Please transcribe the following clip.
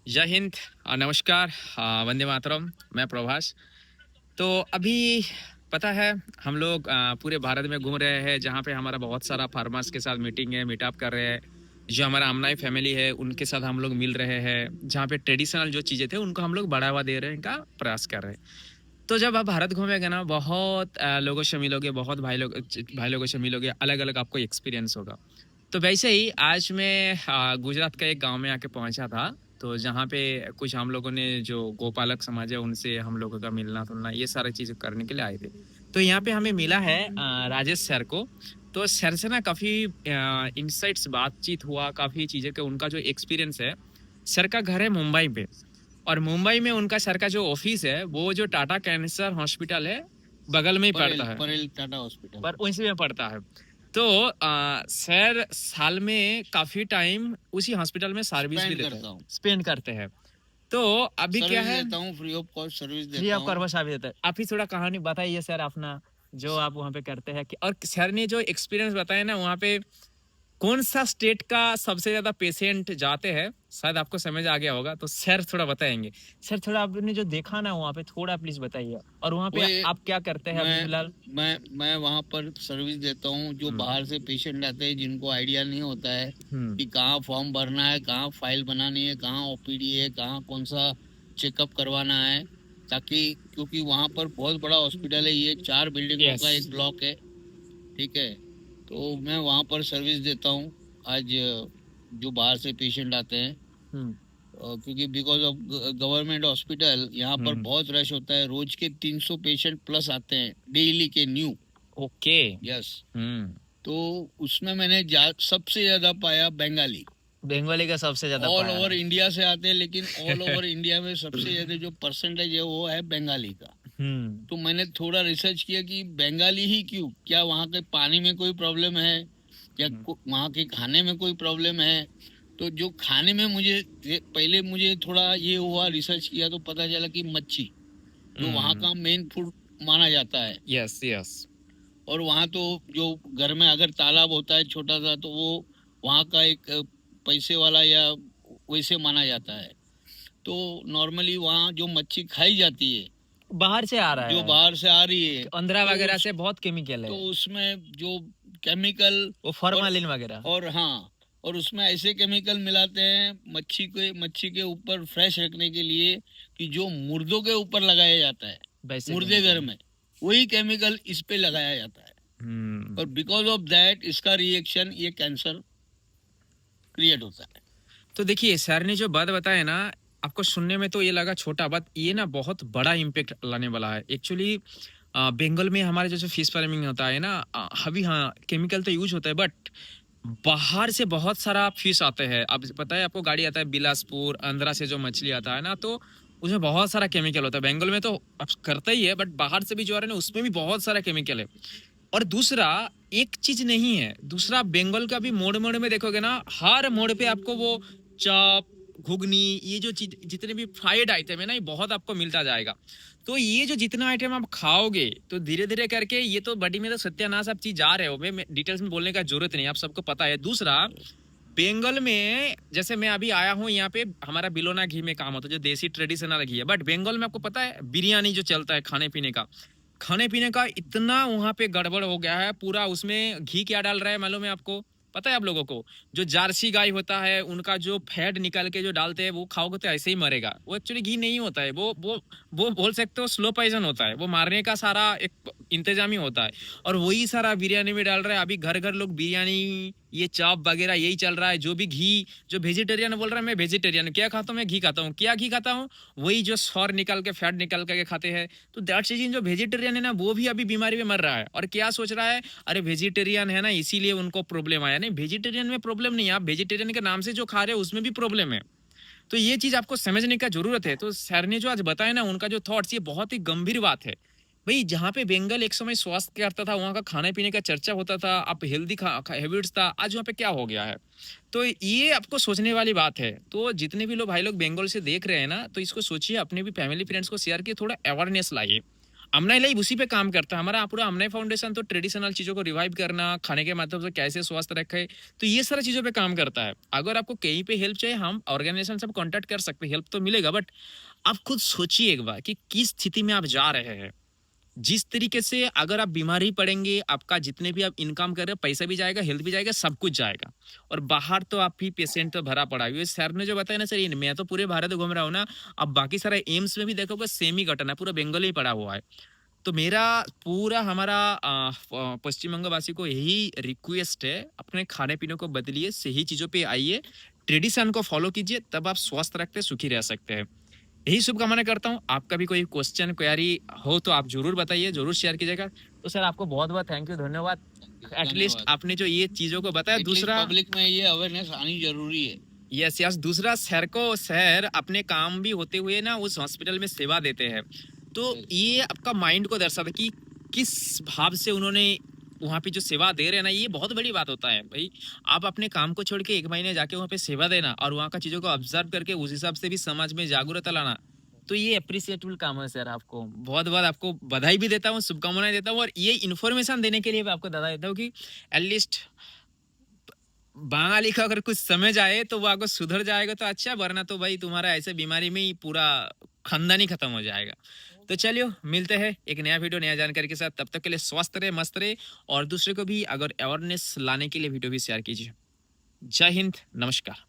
जय हिंद। नमस्कार। वंदे मातरम। मैं प्रभास। तो अभी पता है हम लोग पूरे भारत में घूम रहे हैं, जहाँ पे हमारा बहुत सारा फार्मर्स के साथ मीटिंग है, मीटअप कर रहे हैं। जो हमारा अमनाई फैमिली है उनके साथ हम लोग मिल रहे हैं, जहाँ पे ट्रेडिशनल जो चीज़ें थे उनको हम लोग बढ़ावा दे रहे हैं, इनका प्रयास कर रहे हैं। तो जब आप भारत घूमेंगे ना, बहुत लोगों से मिलोगे, बहुत भाई लोगों से मिलोगे, अलग अलग आपको एक्सपीरियंस होगा। तो वैसे ही आज मैं गुजरात का एक गांव में आके पहुंचा था। तो जहाँ पे कुछ हम लोगों ने जो गोपालक समाज है उनसे हम लोगों का मिलना जुलना ये सारी चीजें करने के लिए आए थे। तो यहाँ पे हमें मिला है राजेश सर को। तो सर से ना काफी इनसाइट्स बातचीत हुआ, काफी चीजें के उनका जो एक्सपीरियंस है। सर का घर है मुंबई पे, और मुंबई में उनका सर का जो ऑफिस है वो जो टाटा कैंसर हॉस्पिटल है बगल में ही पड़ता है, परेल टाटा हॉस्पिटल पर उसी में पड़ता है। तो सर साल में काफी टाइम उसी हॉस्पिटल में सर्विस भी स्पेंड देते हैं, करता हूँ, स्पेंड करते हैं। तो अभी क्या सर्विस है, देता हूँ, free of cost service free देता ऑफ हूँ। कर्मश भी देता है। आप ही थोड़ा कहानी बताइए सर अपना, जो आप वहाँ पे करते हैं कि, और सर ने जो एक्सपीरियंस बताया ना वहाँ पे कौन सा स्टेट का सबसे ज्यादा पेशेंट जाते हैं, शायद आपको समझ आ गया होगा। तो सर थोड़ा बताएंगे। सर थोड़ा आपने जो देखा ना वहाँ पे थोड़ा प्लीज बताइए, और वहाँ पे वही आप क्या करते हैं अभी मैं फिलहाल। मैं वहाँ पर सर्विस देता हूँ। जो हम्म। बाहर से पेशेंट आते हैं जिनको आइडिया नहीं होता है हम्म। कि कहाँ फॉर्म भरना है, कहाँ फाइल बनानी है, कहाँ ओपीडी है, कहाँ कौन सा चेकअप करवाना है, ताकि क्योंकि वहाँ पर बहुत बड़ा हॉस्पिटल है, ये 4 बिल्डिंगों यस। का एक ब्लॉक है। ठीक है, तो मैं वहाँ पर सर्विस देता हूँ। आज जो बाहर से पेशेंट आते हैं, हम्म। क्योंकि बिकॉज ऑफ गवर्नमेंट हॉस्पिटल यहाँ पर हम्म। बहुत रश होता है। रोज के 300 पेशेंट प्लस आते हैं डेली के न्यू। ओके। यस। हम्म। तो उसमें मैंने सबसे ज्यादा पाया बंगाली। बंगाली का सबसे ज्यादा ऑल पाया ओवर है। इंडिया से आते हैं, लेकिन ऑल ओवर इंडिया में सबसे ज्यादा जो परसेंटेज है वो है बंगाली का। हम्म। तो मैंने थोड़ा रिसर्च किया कि बंगाली ही क्यों, क्या वहाँ के पानी में कोई प्रॉब्लम है, या वहाँ के खाने में कोई प्रॉब्लम है। तो जो खाने में पहले मुझे थोड़ा ये हुआ, रिसर्च किया तो पता चला कि मच्छी जो वहाँ हम्म। का मेन फूड माना जाता है। Yes yes. और वहाँ तो जो घर में अगर तालाब होता है छोटा सा, तो वो वहाँ का एक पैसे वाला या वैसे माना जाता है। तो नॉर्मली वहाँ जो मच्छी खाई जाती है, बाहर से आ रहा जो है, बाहर से आ रही है, अंधरा तो वगैरह से बहुत केमिकल तो है, उसमें जो केमिकल वो और फॉर्मालिन वगैरह। हाँ, और उसमें ऐसे केमिकल मिलाते हैं मच्छी के ऊपर फ्रेश रखने के लिए, कि जो मुर्दों के ऊपर लगाया जाता है वैसे मुर्दे घर केमिकल। में, वही केमिकल इस पे लगाया जाता है। और हम्म। बिकॉज ऑफ दैट इसका रिएक्शन, ये कैंसर क्रिएट होता है। तो देखिए सर ने जो बात बताया ना, आपको सुनने में तो ये लगा छोटा बात, ये ना बहुत बड़ा इम्पेक्ट लाने वाला है एक्चुअली। बंगाल में हमारे जैसे फिश फार्मिंग होता है ना, अभी हाँ केमिकल तो यूज होता है, बट बाहर से बहुत सारा फिश आते हैं। अब पता है आपको, गाड़ी आता है बिलासपुर आंध्रा से जो मछली आता है ना, तो उसमें बहुत सारा केमिकल होता है। बंगाल में तो अब करता ही है, बट बाहर से भी जो आ रहे हैं ना उसमें भी बहुत सारा केमिकल है। और दूसरा, एक चीज नहीं है, दूसरा बंगाल का भी मोड़ मोड़ में देखोगे ना, हर मोड़ पे आपको वो चॉप घुगनी, ये जो चीज जितने भी फ्राइड आइटम है ना, ये बहुत आपको मिलता जाएगा। तो ये जो जितना आइटम आप खाओगे, तो धीरे धीरे करके ये तो बॉडी में तो सत्यानाश आप चीज जा रहे हो, मैं डिटेल्स में बोलने का जरूरत नहीं, आप सबको पता है। दूसरा, बंगाल में जैसे मैं अभी आया हूँ यहाँ पे, हमारा बिलोना घी में काम होता है जो देसी ट्रेडिशनल घी है, बट बंगाल में आपको पता है बिरयानी जो चलता है, खाने पीने का इतना वहां पे गड़बड़ हो गया है पूरा। उसमें घी क्या डाल रहा है मालूम है आपको? पता है आप लोगों को? जो जार्सी गाय होता है उनका जो फैट निकाल के जो डालते हैं वो खाओगे तो ऐसे ही मरेगा। वो एक्चुअली घी नहीं होता है, वो बोल सकते हो स्लो पॉइजन होता है, वो मारने का सारा एक इंतजाम ही होता है। और वही सारा बिरयानी में डाल रहा है। अभी घर घर लोग बिरयानी, ये चाप वगैरह यही चल रहा है। जो भी घी, जो वेजिटेरियन बोल रहा है मैं वेजिटेरियन, क्या खाता हूँ मैं? घी खाता हूँ। क्या घी खाता हूँ? वही जो सौर निकाल के फैट निकाल के खाते हैं। तो दैट्स रीजन जो वेजिटेरियन है ना वो भी अभी बीमारी में मर रहा है। और क्या सोच रहा है, अरे वेजिटेरियन है ना इसीलिए उनको प्रॉब्लम आया। नहीं, वेजिटेरियन में प्रॉब्लम नहीं है, आप वेजिटेरियन के नाम से जो खा रहे हैं उसमें भी प्रॉब्लम है। तो ये चीज आपको समझने का जरूरत है। तो सर ने जो आज बताया ना उनका जो थॉट्स, ये बहुत ही गंभीर बात है। भाई जहाँ पे बंगाल एक समय स्वास्थ्य करता था, वहां का खाने पीने का चर्चा होता था, आप हेल्दी हैबिट्स था, आज वहाँ पे क्या हो गया है। तो ये आपको सोचने वाली बात है। तो जितने भी लोग भाई लोग बंगाल से देख रहे हैं ना, तो इसको सोचिए, अपने भी फैमिली फ्रेंड्स को शेयर किए, थोड़ा अवेयरनेस लाइए। अमनाई लाइव उसी पे काम करता है। हमारा पूरा अमनाई फाउंडेशन तो ट्रेडिशनल चीजों को रिवाइव करना, खाने के माध्यम से कैसे स्वस्थ रखे, तो ये सारी चीजों पे काम करता है। अगर आपको कहीं पे हेल्प चाहिए, हम ऑर्गेनाइजेशन सब कांटेक्ट कर सकते हैं, हेल्प तो मिलेगा। बट आप खुद सोचिए एक बार कि किस स्थिति में आप जा रहे हैं। जिस तरीके से अगर आप बीमारी पड़ेंगे, आपका जितने भी आप इनकम कर रहे हो, पैसा भी जाएगा, हेल्थ भी जाएगा, सब कुछ जाएगा। और बाहर तो आप ही पेशेंट तो भरा पड़ा है। ये सर ने जो बताया ना सर, ये मैं तो पूरे भारत घूम रहा हूँ ना, अब बाकी सारा एम्स में भी देखोगे सेम ही घटना है, पूरा बंगाल ही पड़ा हुआ है। तो मेरा पूरा हमारा पश्चिम बंग वासी को यही रिक्वेस्ट है, अपने खाने पीने को बदलिए, सही चीजों पे आइए, ट्रेडिशन को फॉलो कीजिए, तब आप स्वस्थ रखते सुखी रह सकते हैं। यही शुभकामना करता हूँ। आपका भी कोई क्वेश्चन क्वेरी हो तो आप जरूर बताइए, जरूर शेयर कीजिएगा। तो सर आपको बहुत बहुत थैंक यू, धन्यवाद। एटलीस्ट धन्यवाद। आपने जो ये चीजों को बताया। एटलीस्ट दूसरा, पब्लिक में ये अवेयरनेस आनी जरूरी है। यस यस, दूसरा शहर अपने काम भी होते हुए ना उस हॉस्पिटल में सेवा देते हैं। तो ये आपका माइंड को दर्शाता है कि किस भाव से उन्होंने वहाँ पे जो सेवा दे रहे हैं ना, ये बहुत बड़ी बात होता है भाई। आप अपने काम को छोड़ के 1 महीने जाके वहाँ पे सेवा देना और वहाँ का चीजों को ऑब्जर्व करके उस हिसाब से भी समाज में जागरूकता लाना, तो ये अप्रिसिएटेबल काम है सर। आपको बहुत बहुत आपको बधाई भी देता हूँ, शुभकामनाएं देता हूँ। और ये इन्फॉर्मेशन देने के लिए भी आपको बधाई देता हूँ कि एटलीस्ट बांगाली का अगर कुछ समझ आए तो वो अगर सुधर जाएगा तो अच्छा, वरना तो भाई तुम्हारा ऐसे बीमारी में ही पूरा खानदान ही खत्म हो जाएगा। तो चलिए मिलते हैं एक नया वीडियो नया जानकारी के साथ। तब तक के लिए स्वस्थ रहे, मस्त रहे, और दूसरे को भी अगर अवेयरनेस लाने के लिए वीडियो भी शेयर कीजिए। जय हिंद, नमस्कार।